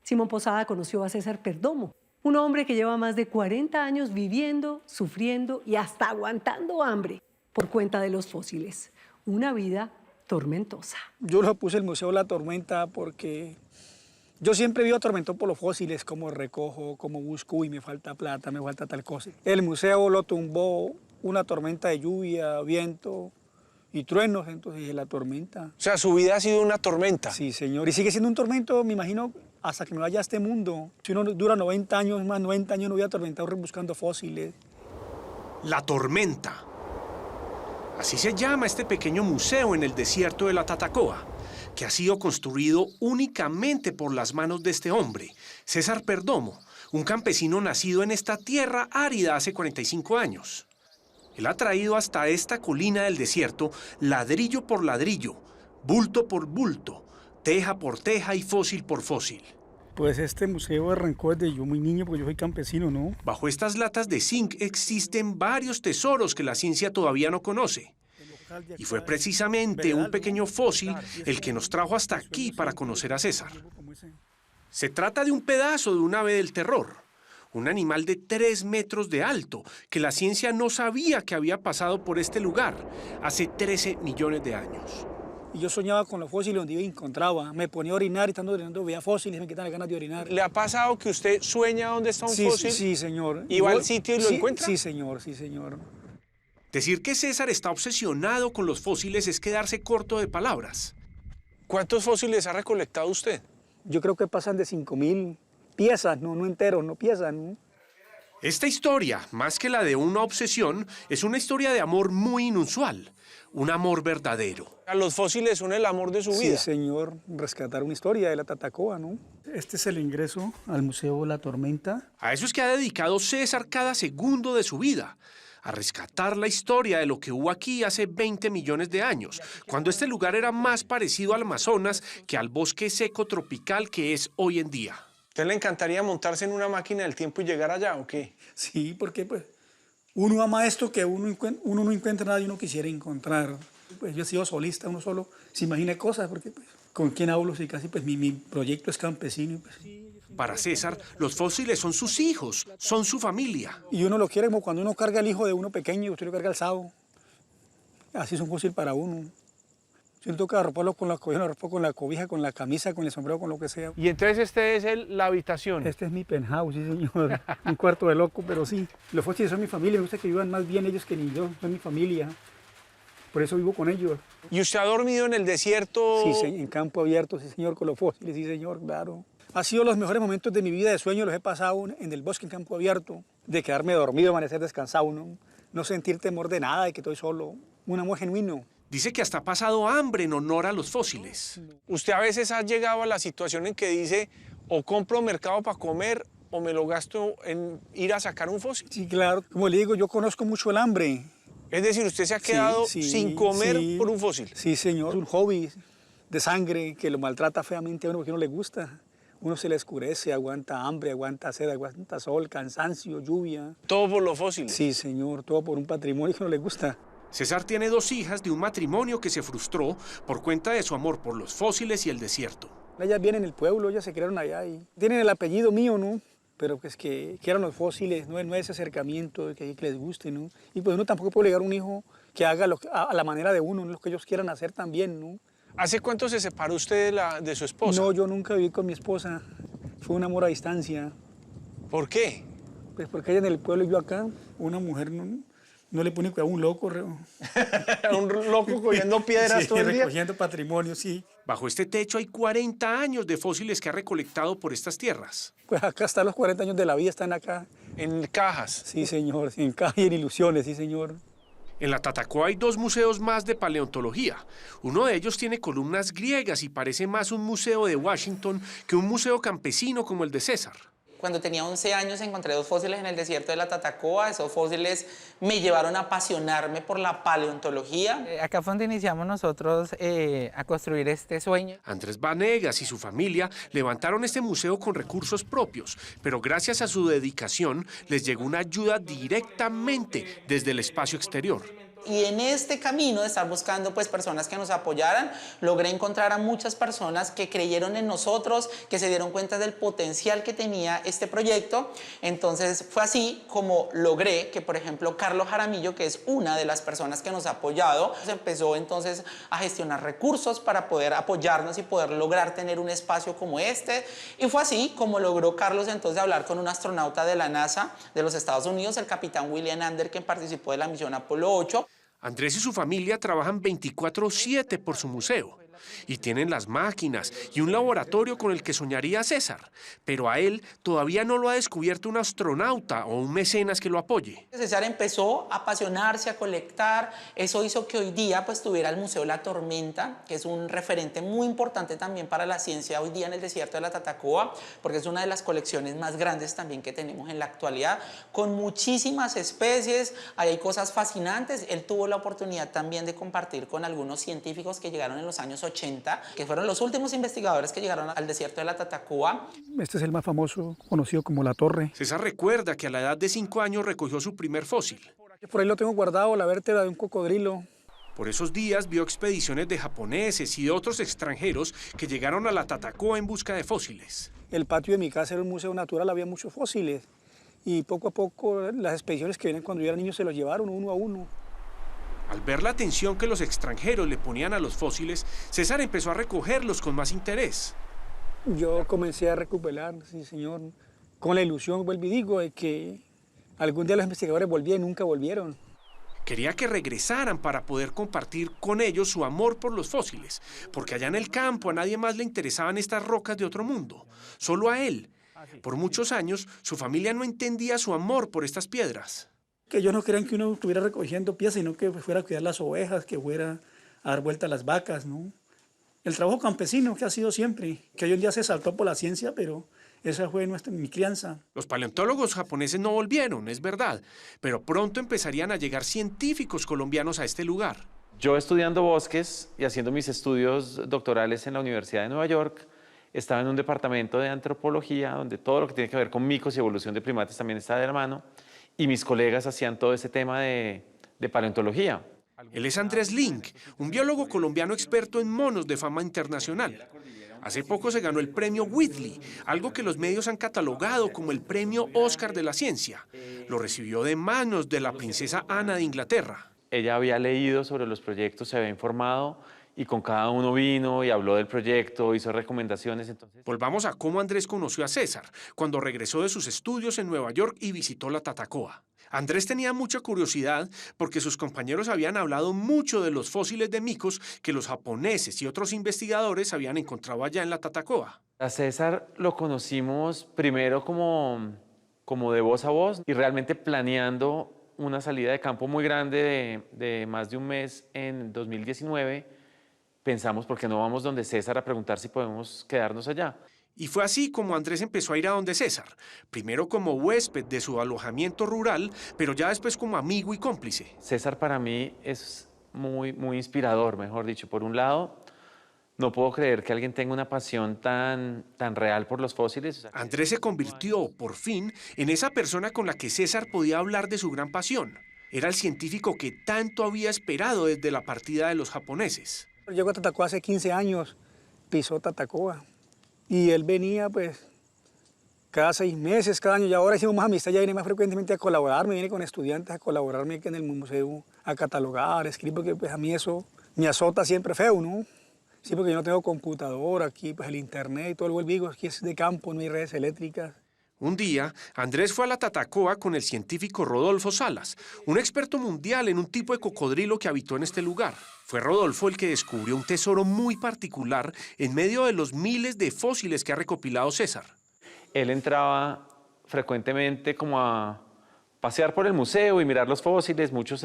Simón Posada conoció a César Perdomo, un hombre que lleva más de 40 años viviendo, sufriendo y hasta aguantando hambre por cuenta de los fósiles. Una vida tormentosa. Yo lo puse el Museo La Tormenta porque yo siempre vivo atormentado por los fósiles, como recojo, como busco y me falta plata, me falta tal cosa. El museo lo tumbó una tormenta de lluvia, viento y truenos, entonces la tormenta. O sea, su vida ha sido una tormenta. Sí, señor, y sigue siendo un tormento, me imagino, hasta que me vaya a este mundo. Si uno dura 90 años, más 90 años no voy atormentado buscando fósiles. La Tormenta. Así se llama este pequeño museo en el desierto de la Tatacoa, que ha sido construido únicamente por las manos de este hombre, César Perdomo, un campesino nacido en esta tierra árida hace 45 años. Él ha traído hasta esta colina del desierto ladrillo por ladrillo, bulto por bulto, teja por teja y fósil por fósil. Pues este museo arrancó desde yo muy niño, porque yo soy campesino, ¿no? Bajo estas latas de zinc existen varios tesoros que la ciencia todavía no conoce. Y fue precisamente un pequeño fósil el que nos trajo hasta aquí para conocer a César. Se trata de un pedazo de un ave del terror, un animal de 3 metros de alto, que la ciencia no sabía que había pasado por este lugar hace 13 millones de años. Y yo soñaba con los fósiles donde yo encontraba. Me ponía a orinar y estando orinando veía fósiles, me quitaban las ganas de orinar. ¿Le ha pasado que usted sueña dónde está un fósil? Sí, señor. ¿Y va al sitio y lo encuentra? Sí, señor, sí, señor. Decir que César está obsesionado con los fósiles es quedarse corto de palabras. ¿Cuántos fósiles ha recolectado usted? Yo creo que pasan de 5.000 piezas, no enteros, no piezas, ¿no? Esta historia, más que la de una obsesión, es una historia de amor muy inusual, un amor verdadero. Los fósiles son el amor de su vida. Sí, señor, rescatar una historia de la Tatacoa, ¿no? Este es el ingreso al Museo La Tormenta. A eso es que ha dedicado César cada segundo de su vida, a rescatar la historia de lo que hubo aquí hace 20 millones de años, cuando este lugar era más parecido al Amazonas que al bosque seco tropical que es hoy en día. ¿Usted le encantaría montarse en una máquina del tiempo y llegar allá o qué? Sí, porque pues uno ama esto que uno no encuentra nada y uno quisiera encontrar. Pues yo he sido solista, uno solo se imagina cosas, porque pues, ¿con quién hablo? Si casi pues mi proyecto es campesino. Pues. Para César, los fósiles son sus hijos, son su familia. Y uno lo quiere como cuando uno carga al hijo de uno pequeño, usted lo carga alzado. Así es un fósil para uno. Si uno toca arroparlo con la cobija, lo arropo con la cobija, con la camisa, con el sombrero, con lo que sea. Y entonces este es la habitación. Este es mi penthouse, sí señor. Un cuarto de loco, pero sí. Los fósiles son mi familia, me gusta que vivan más bien ellos que ni yo, son mi familia. Por eso vivo con ellos. ¿Y usted ha dormido en el desierto? Sí, en campo abierto, sí señor, con los fósiles, sí señor, claro. Ha sido los mejores momentos de mi vida de sueño, los he pasado en el bosque en campo abierto, de quedarme dormido, amanecer descansado, no sentir temor de nada, de que estoy solo, un amor genuino. Dice que hasta ha pasado hambre en honor a los fósiles. Usted a veces ha llegado a la situación en que dice, o compro mercado para comer, o me lo gasto en ir a sacar un fósil. Sí, claro. Como le digo, yo conozco mucho el hambre. Es decir, usted se ha quedado sin comer por un fósil. Sí, señor. Es un hobby de sangre que lo maltrata feamente a uno porque no le gusta. Uno se le escurece, aguanta hambre, aguanta sed, aguanta sol, cansancio, lluvia. ¿Todo por los fósiles? Sí, señor. Todo por un patrimonio que no le gusta. César tiene 2 hijas de un matrimonio que se frustró por cuenta de su amor por los fósiles y el desierto. Ellas vienen del pueblo, ellas se criaron allá y tienen el apellido mío, ¿no? Pero pues que quieran los fósiles, no ese acercamiento, que les guste, ¿no? Y pues uno tampoco puede obligar a un hijo que haga a la manera de uno, lo que ellos quieran hacer también, ¿no? ¿Hace cuánto se separó usted de su esposa? No, yo nunca viví con mi esposa. Fue un amor a distancia. ¿Por qué? Pues porque ella en el pueblo y yo acá. Una mujer no le pone cuidado a un loco. Un loco cogiendo piedras sí, todo el día. Recogiendo patrimonio, sí. Bajo este techo hay 40 años de fósiles que ha recolectado por estas tierras. Pues acá están los 40 años de la vida, están acá. ¿En cajas? Sí, señor, en cajas y en ilusiones, sí, señor. En la Tatacoa hay 2 museos más de paleontología. Uno de ellos tiene columnas griegas y parece más un museo de Washington que un museo campesino como el de César. Cuando tenía 11 años encontré 2 fósiles en el desierto de la Tatacoa. Esos fósiles me llevaron a apasionarme por la paleontología. Acá fue donde iniciamos nosotros a construir este sueño. Andrés Vanegas y su familia levantaron este museo con recursos propios, pero gracias a su dedicación les llegó una ayuda directamente desde el espacio exterior. Y en este camino de estar buscando pues personas que nos apoyaran, logré encontrar a muchas personas que creyeron en nosotros, que se dieron cuenta del potencial que tenía este proyecto. Entonces fue así como logré que, por ejemplo, Carlos Jaramillo, que es una de las personas que nos ha apoyado, se empezó entonces a gestionar recursos para poder apoyarnos y poder lograr tener un espacio como este. Y fue así como logró Carlos entonces hablar con un astronauta de la NASA de los Estados Unidos, el capitán William Ander, quien participó de la misión Apolo 8. Andrés y su familia trabajan 24/7 por su museo y tienen las máquinas y un laboratorio con el que soñaría César, pero a él todavía no lo ha descubierto un astronauta o un mecenas que lo apoye. César empezó a apasionarse, a colectar. Eso hizo que hoy día pues tuviera el Museo La Tormenta, que es un referente muy importante también para la ciencia hoy día en el desierto de la Tatacoa, porque es una de las colecciones más grandes también que tenemos en la actualidad, con muchísimas especies. Ahí hay cosas fascinantes. Él tuvo la oportunidad también de compartir con algunos científicos que llegaron en los años 80, que fueron los últimos investigadores que llegaron al desierto de la Tatacoa. Este es el más famoso, conocido como La Torre. César recuerda que a la edad de 5 años recogió su primer fósil. Por ahí lo tengo guardado, la vértebra de un cocodrilo. Por esos días vio expediciones de japoneses y de otros extranjeros que llegaron a la Tatacoa en busca de fósiles. El patio de mi casa era un museo natural, había muchos fósiles. Y poco a poco las expediciones que vienen cuando yo era niño se los llevaron uno a uno. Al ver la atención que los extranjeros le ponían a los fósiles, César empezó a recogerlos con más interés. Yo comencé a recuperar, sí señor, con la ilusión, vuelvo y digo, de que algún día los investigadores volvían y nunca volvieron. Quería que regresaran para poder compartir con ellos su amor por los fósiles, porque allá en el campo a nadie más le interesaban estas rocas de otro mundo, solo a él. Por muchos años, su familia no entendía su amor por estas piedras. Que ellos no crean que uno estuviera recogiendo piezas, sino que fuera a cuidar las ovejas, que fuera a dar vuelta a las vacas, ¿no? El trabajo campesino que ha sido siempre, que hoy en día se saltó por la ciencia, pero esa fue mi crianza. Los paleontólogos japoneses no volvieron, es verdad, pero pronto empezarían a llegar científicos colombianos a este lugar. Yo estudiando bosques y haciendo mis estudios doctorales en la Universidad de Nueva York, estaba en un departamento de antropología donde todo lo que tiene que ver con micos y evolución de primates también está de la mano, y mis colegas hacían todo ese tema de paleontología. Él es Andrés Link, un biólogo colombiano experto en monos de fama internacional. Hace poco se ganó el premio Whitley, algo que los medios han catalogado como el premio Oscar de la ciencia. Lo recibió de manos de la princesa Ana de Inglaterra. Ella había leído sobre los proyectos, se había informado y con cada uno vino y habló del proyecto, hizo recomendaciones. Entonces, volvamos a cómo Andrés conoció a César cuando regresó de sus estudios en Nueva York y visitó la Tatacoa. Andrés tenía mucha curiosidad porque sus compañeros habían hablado mucho de los fósiles de micos que los japoneses y otros investigadores habían encontrado allá en la Tatacoa. A César lo conocimos primero como de voz a voz y realmente planeando una salida de campo muy grande de más de un mes en 2019. Pensamos, ¿por qué no vamos donde César a preguntar si podemos quedarnos allá? Y fue así como Andrés empezó a ir a donde César, primero como huésped de su alojamiento rural, pero ya después como amigo y cómplice. César para mí es muy inspirador, mejor dicho. Por un lado, no puedo creer que alguien tenga una pasión tan real por los fósiles. Andrés se convirtió, por fin, en esa persona con la que César podía hablar de su gran pasión. Era el científico que tanto había esperado desde la partida de los japoneses. Llegó a Tatacoa hace 15 años, pisó Tatacoa. Y él venía, pues, cada 6 meses, cada año. Y ahora hicimos más amistad, ya viene más frecuentemente a colaborarme, viene con estudiantes a colaborarme aquí en el museo, a catalogar, a escribir, porque pues, a mí eso me azota siempre feo, ¿no? Sí, porque yo no tengo computadora aquí, pues el internet y todo el vuelvigo, aquí es de campo, no hay redes eléctricas. Un día, Andrés fue a la Tatacoa con el científico Rodolfo Salas, un experto mundial en un tipo de cocodrilo que habitó en este lugar. Fue Rodolfo el que descubrió un tesoro muy particular en medio de los miles de fósiles que ha recopilado César. Él entraba frecuentemente como a pasear por el museo y mirar los fósiles. Muchos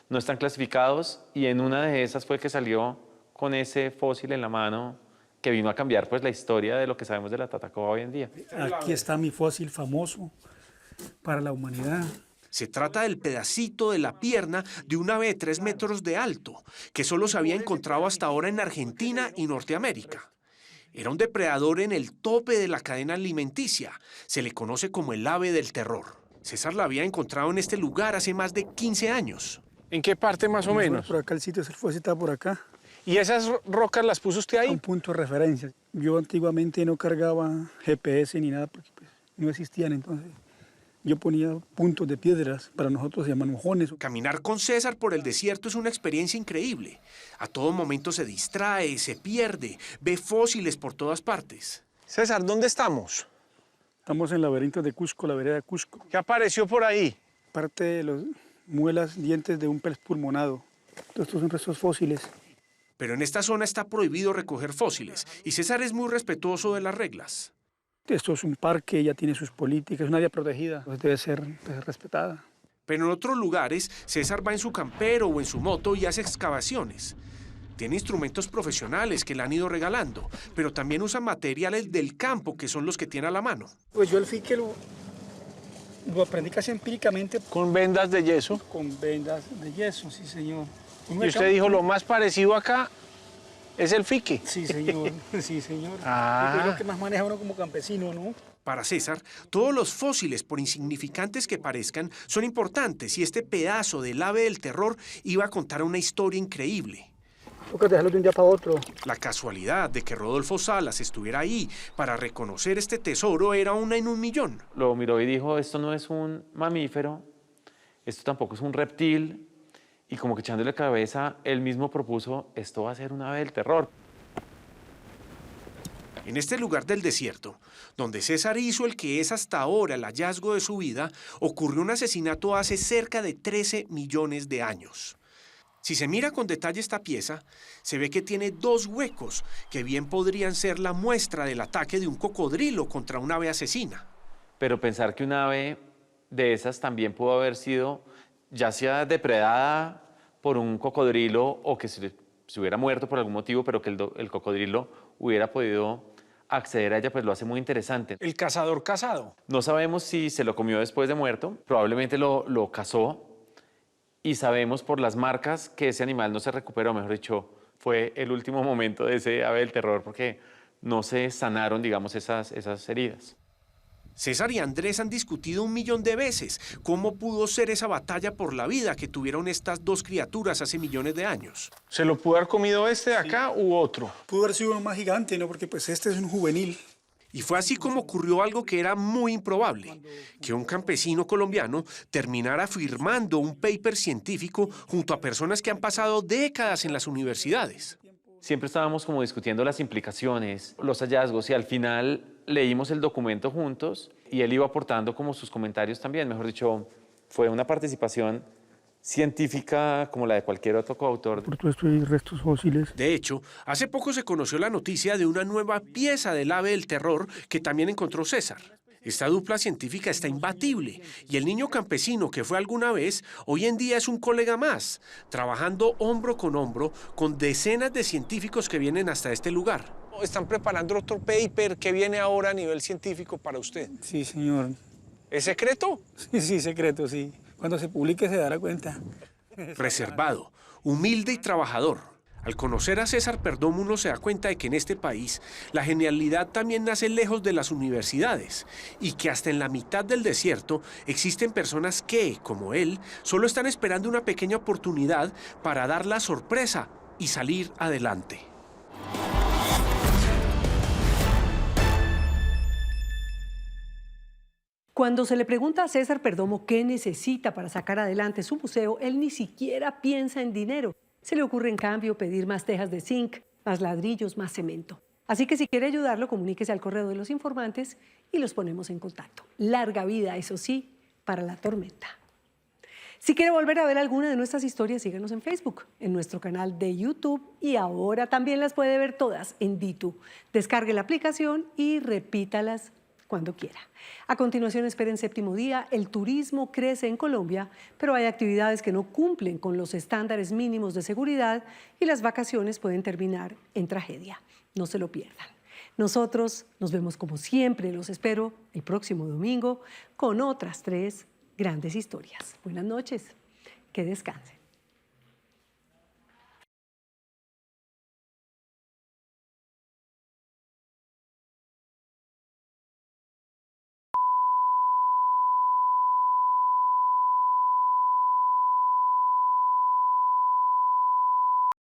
no están clasificados y en una de esas fue que salió con ese fósil en la mano que vino a cambiar pues, la historia de lo que sabemos de la Tatacoa hoy en día. Aquí está mi fósil famoso para la humanidad. Se trata del pedacito de la pierna de un ave de 3 metros de alto, que solo se había encontrado hasta ahora en Argentina y Norteamérica. Era un depredador en el tope de la cadena alimenticia. Se le conoce como el ave del terror. César la había encontrado en este lugar hace más de 15 años. ¿En qué parte más o menos? Por acá el sitio, el fósil está por acá. ¿Y esas rocas las puso usted ahí? Un punto de referencia. Yo antiguamente no cargaba GPS ni nada porque pues, no existían, entonces yo ponía puntos de piedras, para nosotros se llaman mojones. Caminar con César por el desierto es una experiencia increíble. A todo momento se distrae, se pierde, ve fósiles por todas partes. César, ¿dónde estamos? Estamos en el laberinto de Cusco, la vereda de Cusco. ¿Qué apareció por ahí? Parte de las muelas, dientes de un pez pulmonado. Todos estos son restos fósiles. Pero en esta zona está prohibido recoger fósiles y César es muy respetuoso de las reglas. Esto es un parque, ya tiene sus políticas, es una área protegida, pues debe ser respetada. Pero en otros lugares, César va en su campero o en su moto y hace excavaciones. Tiene instrumentos profesionales que le han ido regalando, pero también usa materiales del campo que son los que tiene a la mano. Pues yo el fique lo aprendí casi empíricamente. ¿Con vendas de yeso? Con vendas de yeso, sí señor. Y usted dijo, lo más parecido acá es el fique. Sí, señor. Sí, señor. Ah. Es lo que más maneja uno como campesino, ¿no? Para César, todos los fósiles, por insignificantes que parezcan, son importantes y este pedazo del ave del terror iba a contar una historia increíble. Toca dejarlo de un día para otro. La casualidad de que Rodolfo Salas estuviera ahí para reconocer este tesoro era 1 en 1.000.000. Lo miró y dijo, esto no es un mamífero, esto tampoco es un reptil. Y como que echándole cabeza, él mismo propuso, esto va a ser un ave del terror. En este lugar del desierto, donde César hizo el que es hasta ahora el hallazgo de su vida, ocurrió un asesinato hace cerca de 13 millones de años. Si se mira con detalle esta pieza, se ve que tiene 2 huecos, que bien podrían ser la muestra del ataque de un cocodrilo contra un ave asesina. Pero pensar que un ave de esas también pudo haber sido ya sea depredada por un cocodrilo o que se hubiera muerto por algún motivo, pero que el cocodrilo hubiera podido acceder a ella, pues lo hace muy interesante. El cazador cazado. No sabemos si se lo comió después de muerto, probablemente lo cazó y sabemos por las marcas que ese animal no se recuperó, mejor dicho, fue el último momento de ese ave del terror porque no se sanaron, digamos, esas heridas. César y Andrés han discutido 1.000.000 de veces cómo pudo ser esa batalla por la vida que tuvieron estas 2 criaturas hace millones de años. ¿Se lo pudo haber comido este de acá u otro? Pudo haber sido uno más gigante, ¿no? Porque pues este es un juvenil. Y fue así como ocurrió algo que era muy improbable, que un campesino colombiano terminara firmando un paper científico junto a personas que han pasado décadas en las universidades. siempre estábamos como discutiendo las implicaciones, los hallazgos, y al final leímos el documento juntos y él iba aportando como sus comentarios también. Mejor dicho, fue una participación científica como la de cualquier otro coautor. Por todo esto hay restos fósiles. De hecho, hace poco se conoció la noticia de una nueva pieza del ave del terror que también encontró César. Esta dupla científica está imbatible y el niño campesino que fue alguna vez, hoy en día es un colega más, trabajando hombro con decenas de científicos que vienen hasta este lugar. ¿Están preparando otro paper que viene ahora a nivel científico para usted? Sí, señor. ¿Es secreto? Sí, secreto, sí. Cuando se publique se dará cuenta. Reservado, humilde y trabajador. Al conocer a César Perdomo uno se da cuenta de que en este país la genialidad también nace lejos de las universidades y que hasta en la mitad del desierto existen personas que, como él, solo están esperando una pequeña oportunidad para dar la sorpresa y salir adelante. Cuando se le pregunta a César Perdomo qué necesita para sacar adelante su museo, él ni siquiera piensa en dinero. Se le ocurre, en cambio, pedir más tejas de zinc, más ladrillos, más cemento. Así que si quiere ayudarlo, comuníquese al correo de los informantes y los ponemos en contacto. Larga vida, eso sí, para la tormenta. Si quiere volver a ver alguna de nuestras historias, síganos en Facebook, en nuestro canal de YouTube, y ahora también las puede ver todas en Ditu. Descargue la aplicación y repítalas cuando quiera. A continuación, esperen Séptimo Día. El turismo crece en Colombia, pero hay actividades que no cumplen con los estándares mínimos de seguridad y las vacaciones pueden terminar en tragedia. No se lo pierdan. Nosotros nos vemos como siempre, los espero el próximo domingo con otras 3 grandes historias. Buenas noches, que descansen.